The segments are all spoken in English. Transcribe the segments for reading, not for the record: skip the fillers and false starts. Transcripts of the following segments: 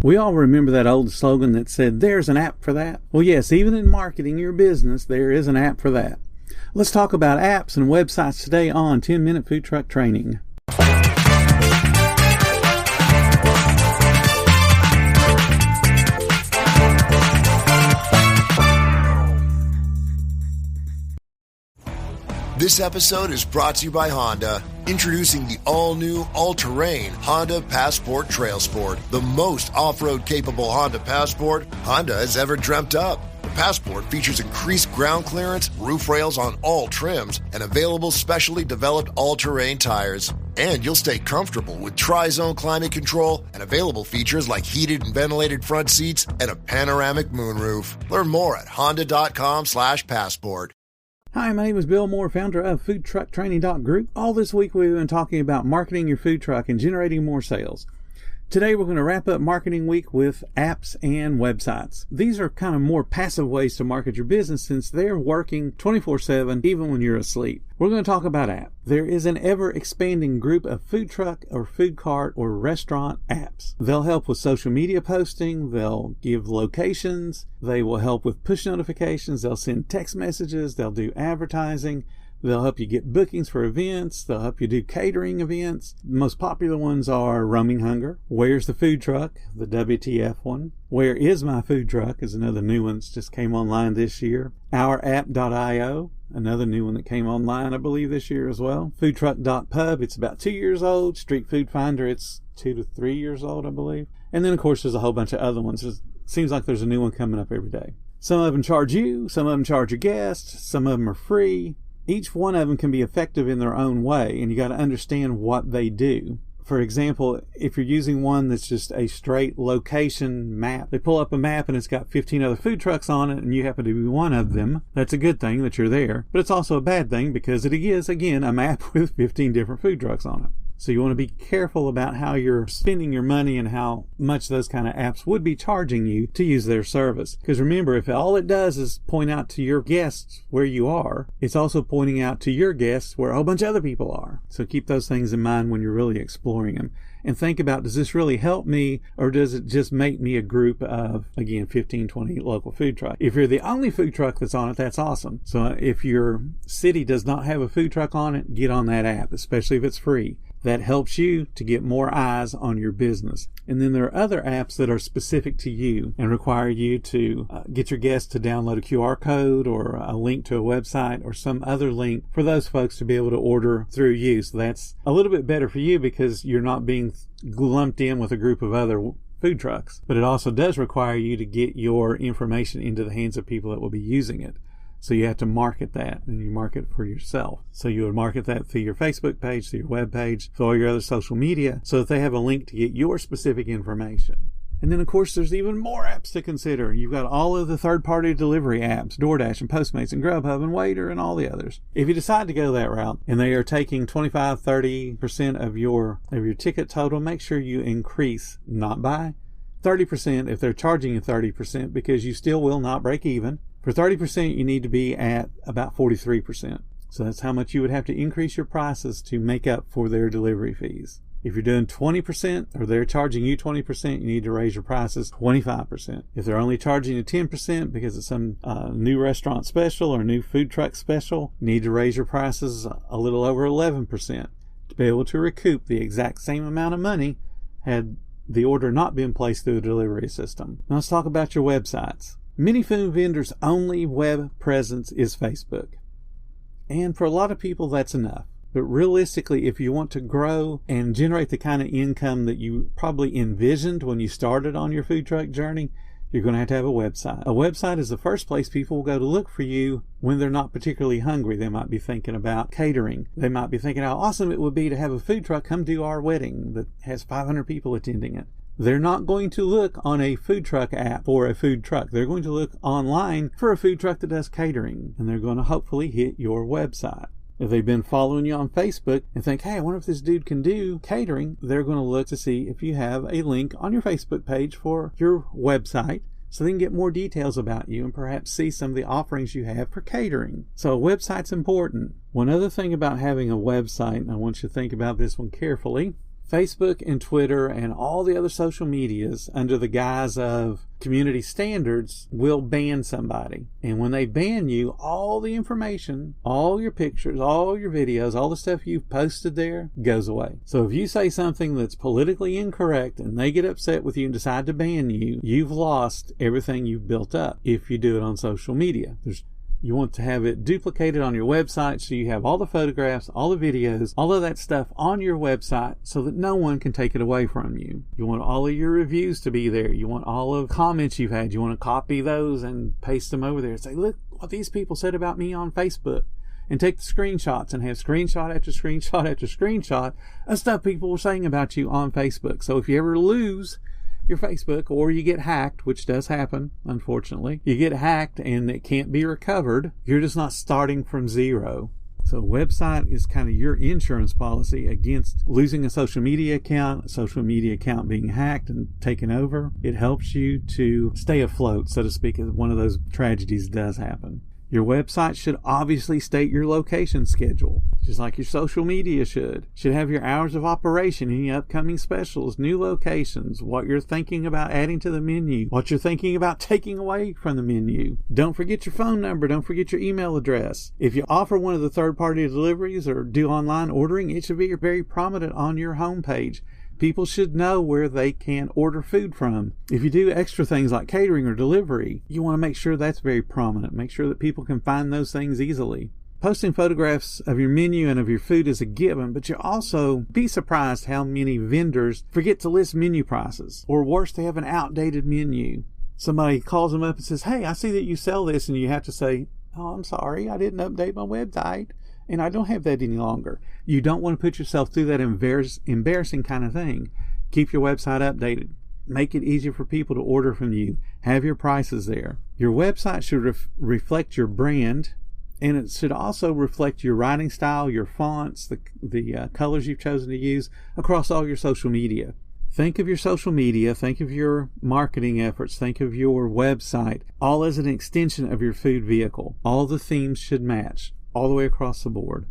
We all remember that old slogan that said, "There's an app for that." Well, yes, even in marketing your business, there is an app for that. Let's talk about apps and websites today on 10-Minute Food Truck Training. This episode is brought to you by Honda. Introducing the all-new, all-terrain Honda Passport Trail Sport, the most off-road capable Honda Passport Honda has ever dreamt up. The Passport features increased ground clearance, roof rails on all trims, and available specially developed all-terrain tires. And you'll stay comfortable with tri-zone climate control and available features like heated and ventilated front seats and a panoramic moonroof. Learn more at honda.com/passport. Hi, my name is Bill Moore, founder of foodtrucktraining.group. All this week we've been talking about marketing your food truck and generating more sales. Today we're going to wrap up marketing week with apps and websites. These are kind of more passive ways to market your business since they're working 24/7 even when you're asleep. We're going to talk about apps. There is an ever-expanding group of food truck or food cart or restaurant apps. They'll help with social media posting. They'll give locations. They will help with push notifications. They'll send text messages. They'll do advertising. They'll help you get bookings for events. They'll help you do catering events. The most popular ones are Roaming Hunger, Where's the Food Truck, the WTF one. Where is My Food Truck is another new one that just came online this year. OurApp.io, another new one that came online, I believe, this year as well. Foodtruck.pub, it's about 2 years old. Street Food Finder, it's 2 to 3 years old, I believe. And then, of course, there's a whole bunch of other ones. It seems like there's a new one coming up every day. Some of them charge you, some of them charge your guests, some of them are free. Each one of them can be effective in their own way, and you got to understand what they do. For example, if you're using one that's just a straight location map, they pull up a map and it's got 15 other food trucks on it and you happen to be one of them. That's a good thing that you're there, but it's also a bad thing because it is, again, a map with 15 different food trucks on it. So you want to be careful about how you're spending your money and how much those kind of apps would be charging you to use their service. Because remember, if all it does is point out to your guests where you are, it's also pointing out to your guests where a whole bunch of other people are. So keep those things in mind when you're really exploring them. And think about, does this really help me or does it just make me a group of, again, 15, 20 local food trucks? If you're the only food truck that's on it, that's awesome. So if your city does not have a food truck on it, get on that app, especially if it's free. That helps you to get more eyes on your business. And then there are other apps that are specific to you and require you to get your guests to download a QR code or a link to a website or some other link for those folks to be able to order through you. So that's a little bit better for you because you're not being lumped in with a group of other food trucks. But it also does require you to get your information into the hands of people that will be using it. So you have to market that, and you market it for yourself. So you would market that through your Facebook page, through your web page, through all your other social media, so that they have a link to get your specific information. And then, of course, there's even more apps to consider. You've got all of the third-party delivery apps, DoorDash and Postmates and Grubhub and Waiter and all the others. If you decide to go that route and they are taking 25-30% of your ticket total, make sure you increase, not by 30% if they're charging you 30%, because you still will not break even. For 30%, you need to be at about 43%. So that's how much you would have to increase your prices to make up for their delivery fees. If you're doing 20% or they're charging you 20%, you need to raise your prices 25%. If they're only charging you 10% because it's some new restaurant special or new food truck special, you need to raise your prices a little over 11% to be able to recoup the exact same amount of money had the order not been placed through a delivery system. Now let's talk about your websites. Many food vendors' only web presence is Facebook. And for a lot of people, that's enough. But realistically, if you want to grow and generate the kind of income that you probably envisioned when you started on your food truck journey, you're going to have a website. A website is the first place people will go to look for you when they're not particularly hungry. They might be thinking about catering. They might be thinking how awesome it would be to have a food truck come do our wedding that has 500 people attending it. They're not going to look on a food truck app for a food truck. They're going to look online for a food truck that does catering, and they're going to hopefully hit your website. If they've been following you on Facebook and think, hey, I wonder if this dude can do catering, they're going to look to see if you have a link on your Facebook page for your website so they can get more details about you and perhaps see some of the offerings you have for catering. So a website's important. One other thing about having a website, and I want you to think about this one carefully, Facebook and Twitter and all the other social medias, under the guise of community standards, will ban somebody. And when they ban you, all the information, all your pictures, all your videos, all the stuff you've posted there goes away. So if you say something that's politically incorrect and they get upset with you and decide to ban you, you've lost everything you've built up if you do it on social media. You want to have it duplicated on your website so you have all the photographs, all the videos, all of that stuff on your website so that no one can take it away from you. You want all of your reviews to be there. You want all of the comments you've had. You want to copy those and paste them over there and say, look what these people said about me on Facebook. And take the screenshots and have screenshot after screenshot after screenshot of stuff people were saying about you on Facebook. So if you ever lose your Facebook, or you get hacked, which does happen, unfortunately, you get hacked and it can't be recovered, you're just not starting from zero. So a website is kind of your insurance policy against losing a social media account being hacked and taken over. It helps you to stay afloat, so to speak, if one of those tragedies does happen. Your website should obviously state your location schedule, just like your social media should. Should have your hours of operation, any upcoming specials, new locations, what you're thinking about adding to the menu, what you're thinking about taking away from the menu. Don't forget your phone number. Don't forget your email address. If you offer one of the third-party deliveries or do online ordering, it should be very prominent on your homepage. People should know where they can order food from. If you do extra things like catering or delivery, you want to make sure that's very prominent. Make sure that people can find those things easily. Posting photographs of your menu and of your food is a given, but you'll also be surprised how many vendors forget to list menu prices. Or worse, they have an outdated menu. Somebody calls them up and says, hey, I see that you sell this, and you have to say, oh, I'm sorry, I didn't update my website, and I don't have that any longer. You don't want to put yourself through that embarrassing kind of thing. Keep your website updated. Make it easier for people to order from you. Have your prices there. Your website should reflect your brand, and it should also reflect your writing style, your fonts, the colors you've chosen to use across all your social media. Think of your social media, think of your marketing efforts, think of your website, all as an extension of your food vehicle. All the themes should match all the way across the board.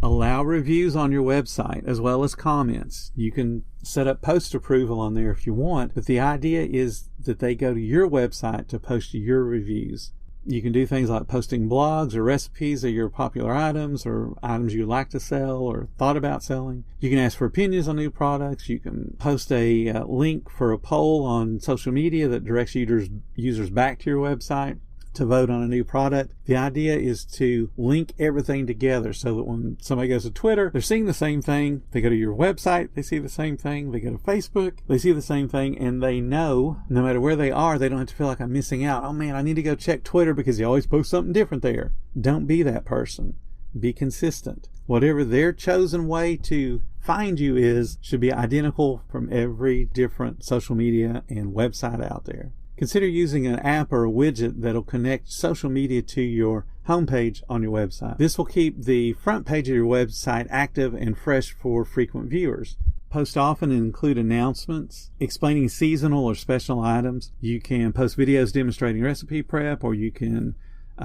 Allow reviews on your website as well as comments. You can set up post approval on there if you want, but the idea is that they go to your website to post your reviews. You can do things like posting blogs or recipes of your popular items or items you'd like to sell or thought about selling. You can ask for opinions on new products. You can post a link for a poll on social media that directs users back to your website to vote on a new product. The idea is to link everything together so that when somebody goes to Twitter, they're seeing the same thing. They go to your website, they see the same thing. They go to Facebook, they see the same thing, and they know no matter where they are, they don't have to feel like I'm missing out. Oh man, I need to go check Twitter because you always post something different there. Don't be that person. Be consistent. Whatever their chosen way to find you should be identical from every different social media and website out there. Consider using an app or a widget that'll connect social media to your homepage on your website. This will keep the front page of your website active and fresh for frequent viewers. Post often and include announcements explaining seasonal or special items. You can post videos demonstrating recipe prep, or you can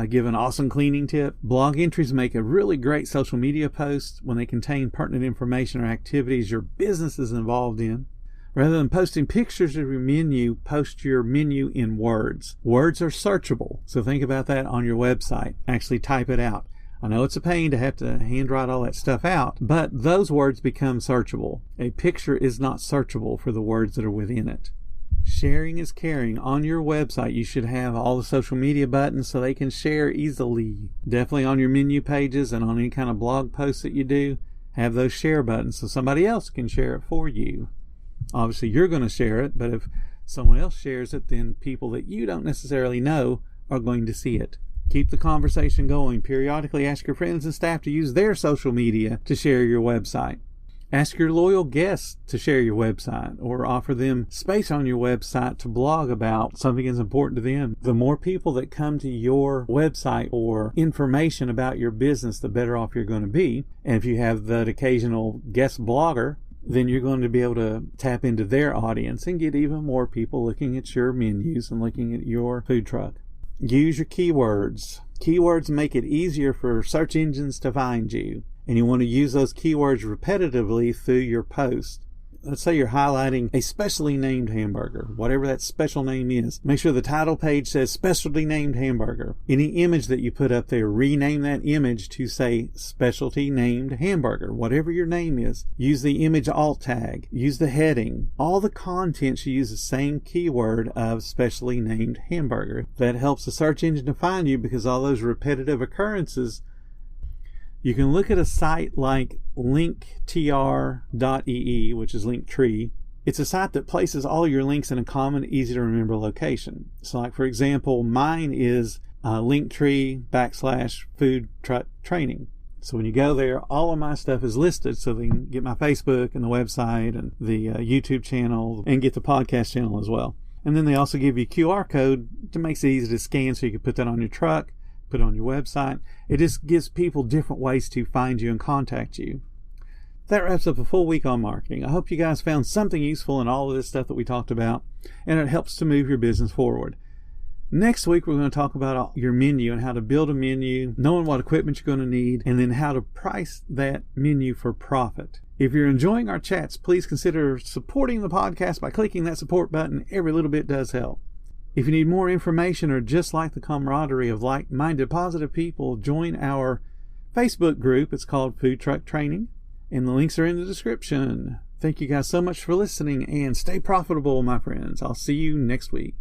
give an awesome cleaning tip. Blog entries make a really great social media post when they contain pertinent information or activities your business is involved in. Rather than posting pictures of your menu, post your menu in words. Words are searchable, so think about that on your website. Actually type it out. I know it's a pain to have to handwrite all that stuff out, but those words become searchable. A picture is not searchable for the words that are within it. Sharing is caring. On your website, you should have all the social media buttons so they can share easily. Definitely on your menu pages and on any kind of blog posts that you do, have those share buttons so somebody else can share it for you. Obviously, you're going to share it, but if someone else shares it, then people that you don't necessarily know are going to see it. Keep the conversation going. Periodically ask your friends and staff to use their social media to share your website. Ask your loyal guests to share your website, or offer them space on your website to blog about something that's important to them. The more people that come to your website for information about your business, the better off you're going to be. And if you have that occasional guest blogger, then you're going to be able to tap into their audience and get even more people looking at your menus and looking at your food truck. Use your keywords. Keywords make it easier for search engines to find you, and you want to use those keywords repetitively through your post. let's say you're highlighting a specially named hamburger, whatever that special name is. Make sure the title page says specialty named hamburger. Any image that you put up there, rename that image to say specialty named hamburger. Whatever your name is, use the image alt tag, use the heading. All the content should use the same keyword of specially named hamburger. That helps the search engine to find you, because all those repetitive occurrences. You can look at a site like linktr.ee, which is Linktree. It's a site that places all your links in a common, easy to remember location. So like, for example, mine is Linktree/food truck training. So when you go there, all of my stuff is listed, so they can get my Facebook and the website and the YouTube channel and get the podcast channel as well. And then they also give you a QR code to make it easy to scan, so you can put that on your truck, put it on your website. It just gives people different ways to find you and contact you. That wraps up a full week on marketing. I hope you guys found something useful in all of this stuff that we talked about, and it helps to move your business forward. Next week, we're going to talk about your menu and how to build a menu, knowing what equipment you're going to need, and then how to price that menu for profit. If you're enjoying our chats, please consider supporting the podcast by clicking that support button. Every little bit does help. If you need more information or just like the camaraderie of like-minded positive people, join our Facebook group. It's called Food Truck Training, and the links are in the description. Thank you guys so much for listening, and stay profitable, my friends. I'll see you next week.